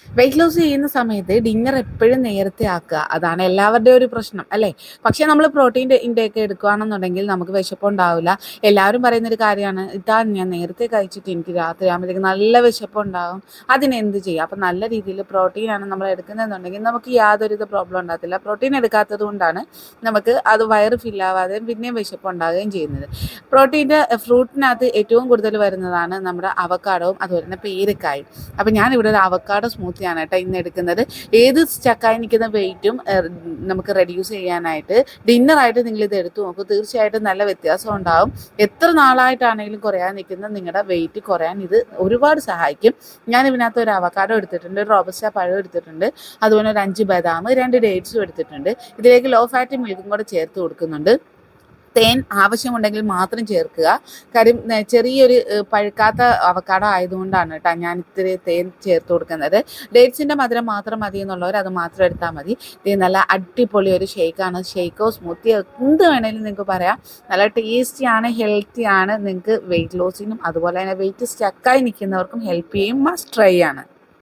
Weight loss ചെയ്യുന്ന സമയത്ത് dinner എപ്പോഴും നേരത്തെ ആക്കുക. അതാണ് എല്ലാവരുടെയും ഒരു പ്രശ്നം അല്ലേ? പക്ഷേ നമ്മൾ പ്രോട്ടീൻ്റെ ഇൻടേക്ക് എടുക്കുകയാണെന്നുണ്ടെങ്കിൽ നമുക്ക് വിശപ്പുണ്ടാവില്ല. എല്ലാവരും പറയുന്നൊരു കാര്യമാണ്, ഇതാ ഞാൻ നേരത്തെ കഴിച്ചിട്ട് എനിക്ക് രാത്രി ആകുമ്പോഴത്തേക്ക് നല്ല വിശപ്പുണ്ടാകും, അതിനെന്ത് ചെയ്യും? അപ്പം നല്ല രീതിയിൽ പ്രോട്ടീനാണ് നമ്മൾ എടുക്കുന്നതെന്നുണ്ടെങ്കിൽ നമുക്ക് യാതൊരുവിധ പ്രോബ്ലം ഉണ്ടാകത്തില്ല. പ്രോട്ടീൻ എടുക്കാത്തത് കൊണ്ടാണ് നമുക്ക് അത് വയറ് ഫില്ലാവാതെയും പിന്നെയും വിശപ്പുണ്ടാകുകയും ചെയ്യുന്നത്. പ്രോട്ടീൻ്റെ ഫ്രൂട്ടിനകത്ത് ഏറ്റവും കൂടുതൽ വരുന്നതാണ് നമ്മുടെ അവക്കാഡോവും അതുപോലെ തന്നെ പേരക്കായും. അപ്പം ഞാനിവിടെ ഒരു അവക്കാഡോ സ്മൂത്തിയാണ് കേട്ടോ ഇന്ന് എടുക്കുന്നത്. ഏത് സ്റ്റക്കായി നിൽക്കുന്ന വെയിറ്റും നമുക്ക് റെഡ്യൂസ് ചെയ്യാനായിട്ട് ഡിന്നറായിട്ട് നിങ്ങളിത് എടുത്തു നോക്കൂ. തീർച്ചയായിട്ടും നല്ല വ്യത്യാസം ഉണ്ടാകും. എത്ര നാളായിട്ടാണെങ്കിലും കുറയാൻ നിൽക്കുന്ന നിങ്ങളുടെ വെയിറ്റ് കുറയാൻ ഇത് ഒരുപാട് സഹായിക്കും. ഞാൻ ഇതിനകത്ത് ഒരു അവക്കാഡോ എടുത്തിട്ടുണ്ട്, ഒരു റോബസ്റ്റ പഴം എടുത്തിട്ടുണ്ട്, അതുപോലെ ഒരു 5 ബദാം, 2 ഡേറ്റ്സും എടുത്തിട്ടുണ്ട്. ഇതിലേക്ക് ലോ ഫാറ്റ് മിൽക്കും കൂടെ ചേർത്ത് കൊടുക്കുന്നുണ്ട്. തേൻ ആവശ്യമുണ്ടെങ്കിൽ മാത്രം ചേർക്കുക. കാര്യം ചെറിയൊരു പഴുക്കാത്ത അവക്കാഡോ ആയതുകൊണ്ടാണ് കേട്ടോ ഞാൻ ഇത്തിരി തേൻ ചേർത്ത് കൊടുക്കുന്നത്. ഡേറ്റ്സിൻ്റെ മധുരം മാത്രം മതി എന്നുള്ളവർ അത് മാത്രം എടുത്താൽ മതി. ഇത് നല്ല അടിപൊളി ഒരു ഷേക്കാണ്. ഷേക്കോ സ്മൂത്തിയോ എന്ത് വേണമെങ്കിലും നിങ്ങൾക്ക് പറയാം. നല്ല ടേസ്റ്റിയാണ്, ഹെൽത്തിയാണ്. നിങ്ങൾക്ക് വെയിറ്റ് ലോസിനും അതുപോലെ തന്നെ വെയിറ്റ് സ്റ്റക്കായി നിൽക്കുന്നവർക്കും ഹെൽപ്പ് ചെയ്യും. മസ്റ്റ് ട്രൈ ആണ്.